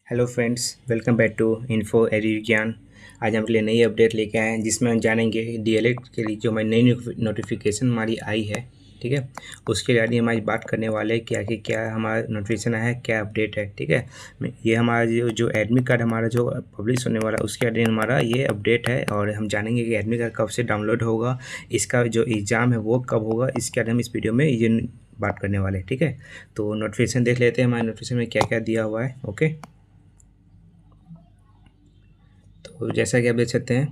Hello friends, welcome back to info एडी विज्ञान। आज हम लिए नई अपडेट लेके आए हैं जिसमें हम जानेंगे डीएलएड के लिए जो हमारी नई नोटिफिकेशन हमारी आई है। ठीक है, उसके लिए हम आज बात करने वाले हैं कि क्या हमारा नोटिफिकेशन आया है, क्या अपडेट है। ठीक है, ये हमारा जो एडमिट कार्ड हमारा जो पब्लिश होने वाला है उसके लिए हमारा ये अपडेट है और हम जानेंगे कि एडमिट कार्ड कब से डाउनलोड होगा, इसका जो एग्ज़ाम है वो कब होगा, इसके बारे में हम इस वीडियो में ये बात करने वाले हैं। ठीक है, तो नोटिफिकेशन देख लेते हैं हमारे नोटिफिकेशन में क्या क्या दिया हुआ है। ओके, तो जैसा कि आप देख सकते हैं,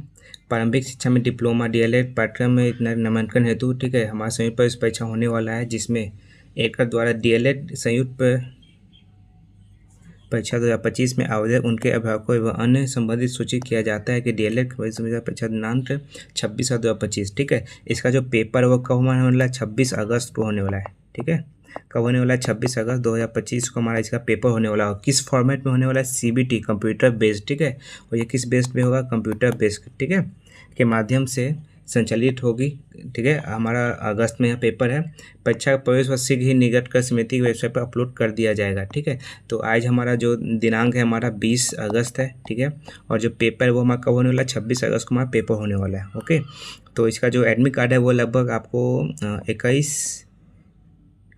प्रारंभिक शिक्षा में डिप्लोमा डीएलएड पाठ्यक्रम में इतना नामांकन हेतु ठीक है हमारा संयुक्त प्रवेश परीक्षा होने वाला है, जिसमें एकर द्वारा डीएलएड संयुक्त परीक्षा 2025 में आवेदक उनके अभिभावकों एवं अन्य संबंधित सूचित किया जाता है कि डीएलएड परीक्षा दिनांक 26/7/2025। ठीक है, इसका जो पेपर है वो कब होने वाला है, 26 अगस्त को होने वाला है। ठीक है, कब होने वाला है, 26 अगस्त 2025 को हमारा इसका पेपर होने वाला है। किस फॉर्मेट में होने वाला है, सीबीटी कंप्यूटर बेस्ड। ठीक है, और ये किस बेस्ड पे होगा, कंप्यूटर बेस्ड। ठीक है, के माध्यम से संचालित होगी। ठीक है, हमारा अगस्त में यह पेपर है। परीक्षा का प्रवेश पत्र शीघ्र ही निकट कर समिति की वेबसाइट पर अपलोड कर दिया जाएगा। ठीक है, तो आज हमारा जो दिनांक है हमारा 20 अगस्त है। ठीक है, और जो पेपर है वो हमारा कब होने वाला है, 26 अगस्त को हमारा पेपर होने वाला है। ओके, तो इसका जो एडमिट कार्ड है वो लगभग आपको 21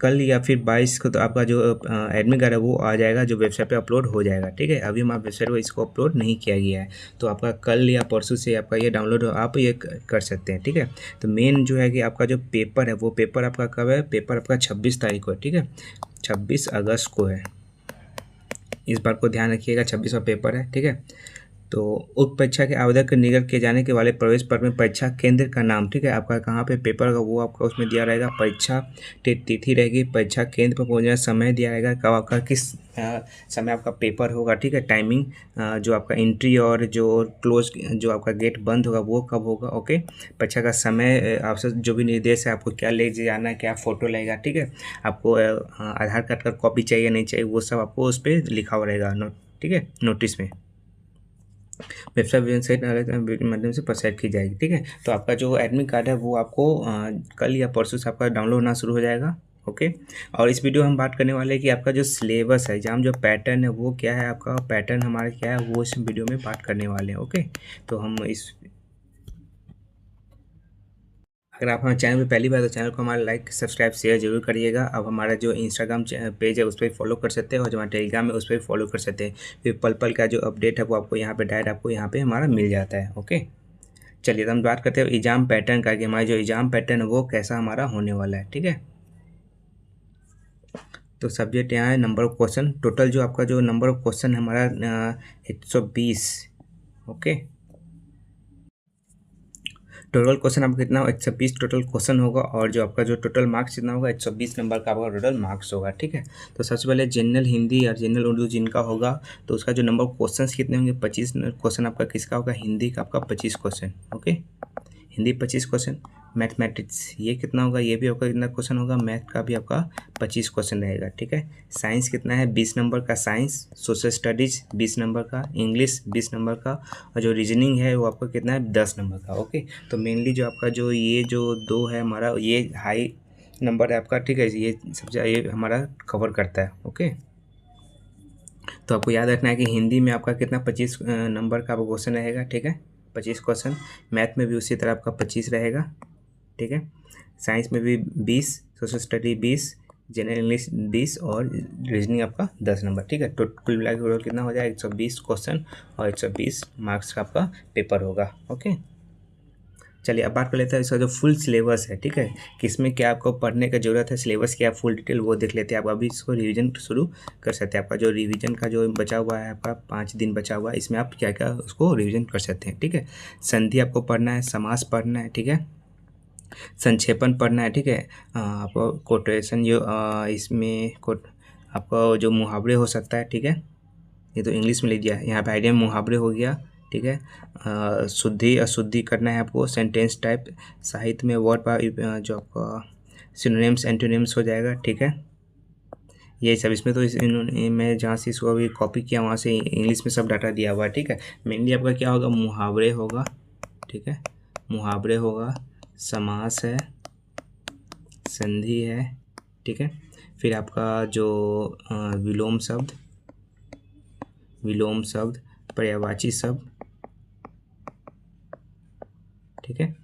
कल या फिर 22 को तो आपका जो एडमिट कार्ड है वो आ जाएगा, जो वेबसाइट पे अपलोड हो जाएगा। ठीक है, अभी हमारे वेबसाइट पर इसको अपलोड नहीं किया गया है, तो आपका कल या परसों से आपका ये डाउनलोड आप ये कर सकते हैं। ठीक है, तो मेन जो है कि आपका जो पेपर है वो पेपर आपका कब है, पेपर आपका 26 तारीख को है। ठीक है, 26 अगस्त को है, इस बात को ध्यान रखिएगा, 26वां पेपर है। ठीक है, तो उक्त परीक्षा के आवेदक के निर्गत किए जाने के वाले प्रवेश पत्र में परीक्षा केंद्र का नाम, ठीक है, आपका कहाँ पे पेपर होगा वो आपका उसमें दिया रहेगा। परीक्षा तिथि रहेगी, परीक्षा केंद्र पर पहुंचने का समय दिया रहेगा, कब आपका किस समय आपका पेपर होगा। ठीक है, टाइमिंग जो आपका एंट्री और जो क्लोज जो आपका गेट बंद होगा वो कब होगा। ओके, परीक्षा का समय आपसे जो भी निर्देश है, आपको क्या ले जाना है, क्या फ़ोटो लगेगा। ठीक है, आपको आधार कार्ड का कॉपी चाहिए नहीं चाहिए, वो सब आपको उस पर लिखा हुआ रहेगा। ठीक है, नोटिस में वेबसाइट माध्यम से प्रसारित की जाएगी। ठीक है, तो आपका जो एडमिट कार्ड है वो आपको कल या परसों से आपका डाउनलोड होना शुरू हो जाएगा। ओके, और इस वीडियो में हम बात करने वाले हैं कि आपका जो सिलेबस है, एग्जाम जो पैटर्न है वो क्या है, आपका पैटर्न हमारा क्या है, वो इस वीडियो में बात करने वाले हैं। ओके, तो हम इस अगर आप हमारे चैनल पे पहली बार तो चैनल को हमारा लाइक सब्सक्राइब शेयर जरूर करिएगा। अब हमारा जो इंस्टाग्राम पेज है उस पर फॉलो कर सकते हैं, और जो हमारा टेलीग्राम है उस पर भी फॉलो कर सकते हैं। फिर पल पल का जो अपडेट है वो आपको यहाँ पे डायरेक्ट आपको यहाँ पे हमारा मिल जाता है। ओके, चलिए तो हम बात करते हैं एग्जाम पैटर्न का, कि हमारा जो एग्जाम पैटर्न है वो कैसा हमारा होने वाला है। ठीक है, तो सब्जेक्ट यहाँ है नंबर ऑफ क्वेश्चन। टोटल जो आपका जो नंबर ऑफ क्वेश्चन है हमारा 120। ओके, टोटल क्वेश्चन आपका कितना होगा, 120 टोटल क्वेश्चन होगा, और जो आपका जो टोटल मार्क्स कितना होगा, 120 नंबर का आपका टोटल मार्क्स होगा। ठीक है, तो सबसे पहले जनरल हिंदी या जनरल उर्दू जिनका होगा तो उसका जो नंबर ऑफ क्वेश्चन कितने होंगे, 25 क्वेश्चन आपका किसका होगा, हिंदी का आपका 25 question. Okay, Hindi 25 question. Mathematics ये कितना होगा, ये भी आपका कितना क्वेश्चन होगा, मैथ का भी आपका 25 क्वेश्चन रहेगा। ठीक है, साइंस कितना है, 20 नंबर का साइंस। सोशल स्टडीज़ 20 नंबर का, इंग्लिश 20 नंबर का, और जो रीजनिंग है वो आपका कितना है, 10 नंबर का। ओके, तो मेनली जो आपका जो ये जो दो है हमारा, ये हाई नंबर है आपका। ठीक है, ये सबसे ये हमारा कवर करता है। ओके, तो आपको याद रखना है कि हिंदी में आपका कितना 25 नंबर का क्वेश्चन रहेगा। ठीक है, 25 क्वेश्चन। मैथ में भी उसी तरह आपका 25 रहेगा। ठीक है, साइंस में भी 20, सोशल स्टडी 20, जनरल इंग्लिश 20, और रीजनिंग आपका 10 नंबर। ठीक है, तो कुल मिला के टोटल कितना हो जाएगा, 120 क्वेश्चन और 120 मार्क्स का आपका पेपर होगा। ओके, चलिए अब बात कर लेते हैं इसका जो फुल सिलेबस है। ठीक है, किसमें क्या आपको पढ़ने का जरूरत है, सिलेबस क्या फुल डिटेल वो देख लेते हैं। आप अभी इसको रिवीजन शुरू कर सकते हैं। आपका जो रिवीजन का जो बचा हुआ है, आपका 5 दिन बचा हुआ है, इसमें आप क्या क्या उसको रिवीजन कर सकते हैं। ठीक है, संधि आपको पढ़ना है, समास पढ़ना है। ठीक है, संक्षेपण पढ़ना है। ठीक है, आपको कोटेशन जो इसमें आपका जो मुहावरे हो सकता है। ठीक है, ये तो इंग्लिश में लिख दिया है, यहाँ पे आइडिया में मुहावरे हो गया। ठीक है, शुद्धि अशुद्धि करना है आपको, सेंटेंस टाइप, साहित्य में वर्ड पर जो आपका सिनोनिम्स एंटोनिम्स हो जाएगा। ठीक है, ये सब इसमें तो मैं जहाँ से इसको अभी कॉपी किया वहाँ से इंग्लिश में सब डाटा दिया हुआ है। ठीक है, मेनली आपका क्या होगा, मुहावरे होगा। ठीक है, मुहावरे होगा, समास है, संधि है। ठीक है, फिर आपका जो विलोम शब्द, विलोम शब्द, पर्यायवाची शब्द, ठीक है।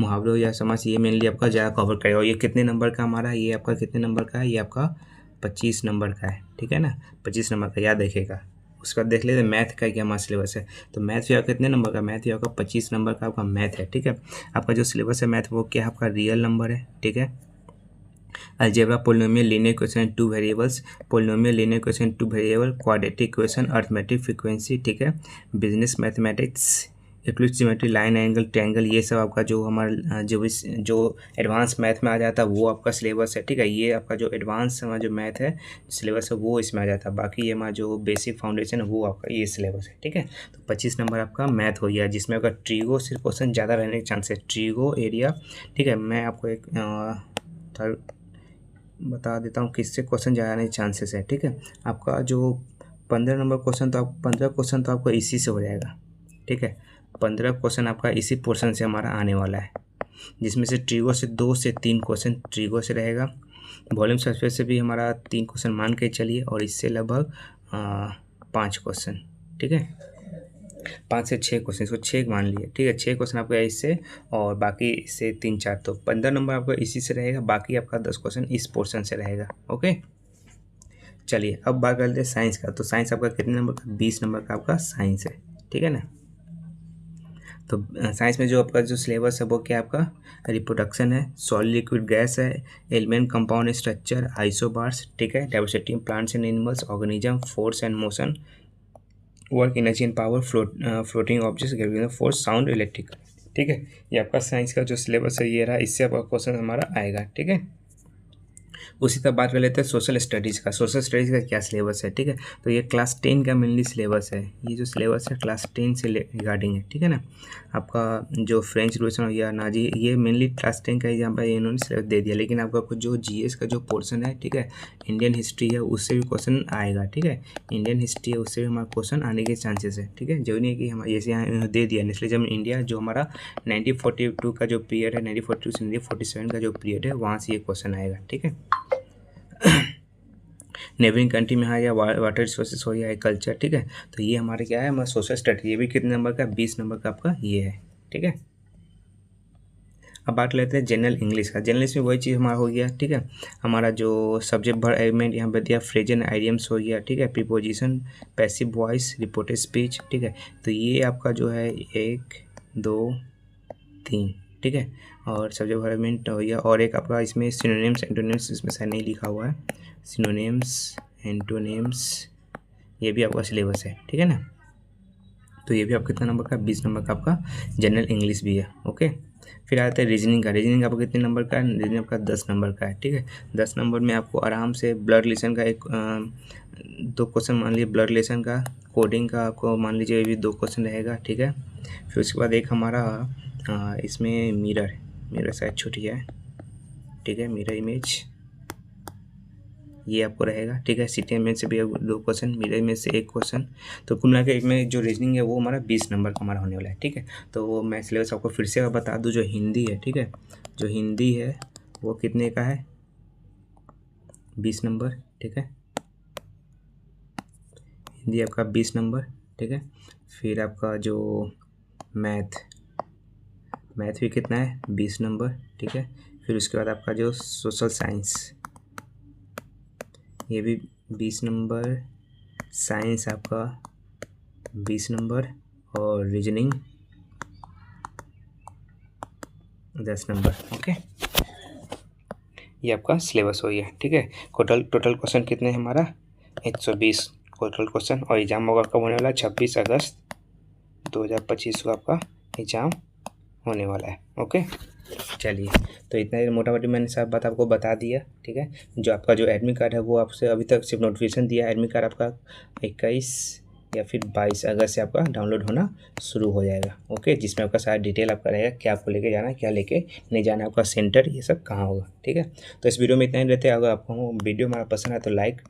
मुहावरों या समास, ये मेनली आपका ज़्यादा कवर करेगा। और ये कितने नंबर का हमारा, ये आपका कितने नंबर का है, ये आपका 25 नंबर का है, ठीक है ना, 25 नंबर का, याद रखिएगा। उसके बाद देख लेते हैं मैथ का क्या हमारा सिलेबस है। तो मैथ भी आपका कितने नंबर का, मैथ भी आपका 25 नंबर का आपका मैथ है, ठीक है। आपका जो सिलेबस है मैथ वो क्या है, आपका रियल नंबर है, ठीक है। Algebra, polynomial, linear equation, two variables, polynomial, linear equation, two variable, quadratic equation, arithmetic frequency, ठीक है। Business mathematics, Euclid geometry, line angle, triangle, ये सब आपका जो हमारा जो एडवांस मैथ में आ जाता है वो आपका सिलेबस है, ठीक है। ये आपका जो एडवांस हमारा जो मैथ है सिलेबस है वो इसमें आ जाता है। बाकी ये हमारा जो बेसिक फाउंडेशन है वो आपका ये सिलेबस है, ठीक है। तो 25 नंबर आपका मैथ हो गया, जिसमें आपका ट्रीगो से क्वेश्चन ज़्यादा रहने के चांस है, ट्रीगो एरिया, ठीक है। मैं आपको एक थर्ड बता देता हूँ किससे क्वेश्चन ज़्यादा आने के चांसेस है, ठीक है। आपका जो 15 नंबर क्वेश्चन, तो आप 15 क्वेश्चन तो आपका इसी से हो जाएगा, ठीक है। 15 क्वेश्चन आपका इसी पोर्शन से हमारा आने वाला है, जिसमें से ट्रीगो से 2 से 3 क्वेश्चन ट्रीगो से रहेगा। वॉल्यूम सरफेस से भी हमारा 3 क्वेश्चन मान के चलिए, और इससे लगभग 5 क्वेश्चन, ठीक है। 5 से 6 क्वेश्चन, इसको 6 मान लिए, ठीक है। 6 क्वेश्चन आपका इससे, और बाकी इससे 3-4, तो 15 नंबर आपका इसी से रहेगा। बाकी आपका 10 क्वेश्चन इस पोर्शन से रहेगा, ओके। चलिए अब बात कर लेते हैं साइंस का। तो साइंस आपका कितने नंबर का, 20 नंबर का आपका साइंस है, ठीक है ना। तो साइंस में जो आपका जो सिलेबस है वो क्या आपका, रिप्रोडक्शन है, सॉलिड लिक्विड गैस है, एलिमेंट कंपाउंड स्ट्रक्चर, आइसोबार्स, ठीक है, diversity in plants and animals, organism, force and motion, work, energy and power, floating objects, gravitational force, sound, electric, ठीक है। ये आपका साइंस का जो सिलेबस है ये रहा, इससे आपका क्वेश्चन हमारा आएगा, ठीक है। उसी तरह बात कर लेते हैं सोशल स्टडीज़ का। सोशल स्टडीज़ का क्या सिलेबस है, ठीक है। तो ये क्लास 10 का मेनली सिलेबस है। ये जो सिलेबस है क्लास 10 से रिगार्डिंग है, ठीक है ना। आपका जो फ्रेंच रिवोल्यूशन हो गया, नाजी, ये मेनली क्लास 10 का एग्जाम पर इन्होंने सिलेबस दे दिया। लेकिन आपका कुछ जो जीएस का जो पोर्शन है, ठीक है, इंडियन हिस्ट्री है, उससे भी क्वेश्चन आएगा, ठीक है। इंडियन हिस्ट्री है, उससे भी हमारा क्वेश्चन आने के चांसेस है, ठीक है। जरूरी नहीं है कि हम जैसे यहाँ दे दिया नेशनलिज्म इंडिया, जो हमारा 1942 का जो पीरियड है, 1942 से 1947 का जो पीरियड है, वहाँ से ये क्वेश्चन आएगा, ठीक है। नेबरिंग कंट्री में आ गया, वाटर रिसोर्सेज हो गया, कल्चर, ठीक है। तो ये हमारे क्या है, हमारा सोशल स्टडी, ये भी कितने नंबर का, 20 नंबर का आपका ये है, ठीक है। अब बात लेते हैं जनरल इंग्लिश का। जनरल इंग्लिश में वही चीज़ हमारा हो गया, ठीक है। हमारा जो सब्जेक्ट वर्ब एलिमेंट यहाँ पर दिया, फ्रेज एंड आइडियम्स हो गया, ठीक है, preposition, passive voice, reported speech, ठीक है। तो ये आपका जो है 1 2 3, ठीक है। और सब्जेक्ट वर्ब एलिमेंट हो गया, और एक आपका इसमें सिनोनिम्स एंटोनिम्स, इसमें शायद नहीं लिखा हुआ है, सिनोनिम्स एंटोनिम्स, ये भी आपका सिलेबस है, ठीक है ना। तो ये भी आपका कितना नंबर का, 20 नंबर का आपका जनरल इंग्लिश भी है, ओके। फिर आता है रीजनिंग का। रीजनिंग आपका कितने नंबर का है, रीजनिंग आपका 10 नंबर का है, ठीक है। 10 नंबर में आपको आराम से ब्लड रिलेशन का 2 क्वेश्चन मान लीजिए, ब्लड रिलेशन का, कोडिंग का आपको मान लीजिए ये भी 2 क्वेश्चन रहेगा, ठीक है। फिर उसके बाद एक हमारा इसमें मिरर शायद छूट गया है, ठीक है, मिरर इमेज ये आपको रहेगा, ठीक है। सिटी में से भी 2 क्वेश्चन, मिरर में से 1 क्वेश्चन। तो कुल मिलाकर इसमें जो रीजनिंग है वो हमारा 20 नंबर का हमारा होने वाला है, ठीक है। तो मैं सिलेबस आपको फिर से बता दूं, जो हिंदी है, ठीक है, जो हिंदी है वो कितने का है, 20 नंबर, ठीक है। हिंदी आपका 20 नंबर, ठीक है। फिर आपका जो मैथ भी कितना है, 20 नंबर, ठीक है। फिर उसके बाद आपका जो सोशल साइंस, ये भी 20 नंबर, साइंस आपका 20 नंबर, और रीजनिंग 10 नंबर, ओके। ये आपका सिलेबस हो गया, ठीक है। टोटल क्वेश्चन कितने हैं हमारा, 120 टोटल क्वेश्चन। और एग्जाम होगा कब होने वाला है, 26 अगस्त 2025 को आपका एग्जाम होने वाला है, ओके। चलिए, तो इतना ही मोटा मोटी मैंने सब बात आपको बता दिया, ठीक है। जो आपका जो एडमिट कार्ड है वो आपसे अभी तक सिर्फ नोटिफिकेशन दिया, एडमिट कार्ड आपका 21 या फिर 22 अगस्त से आपका डाउनलोड होना शुरू हो जाएगा, ओके। जिसमें आपका सारा डिटेल आपका रहेगा, क्या आपको लेके जाना है, क्या लेके नहीं जाना है, आपका सेंटर ये सब कहाँ होगा, ठीक है। तो इस वीडियो में इतना ही रहते हैं। अगर आपको वीडियो हमारा पसंद है तो लाइक,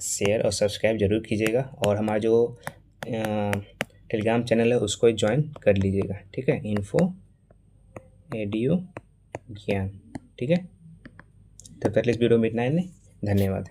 शेयर और सब्सक्राइब जरूर कीजिएगा, और हमारा जो टेलीग्राम चैनल है उसको ज्वाइन कर लीजिएगा, ठीक है, इन्फो एडू ज्ञान, ठीक है। तब तक इस वीडियो में इतना ही, धन्यवाद।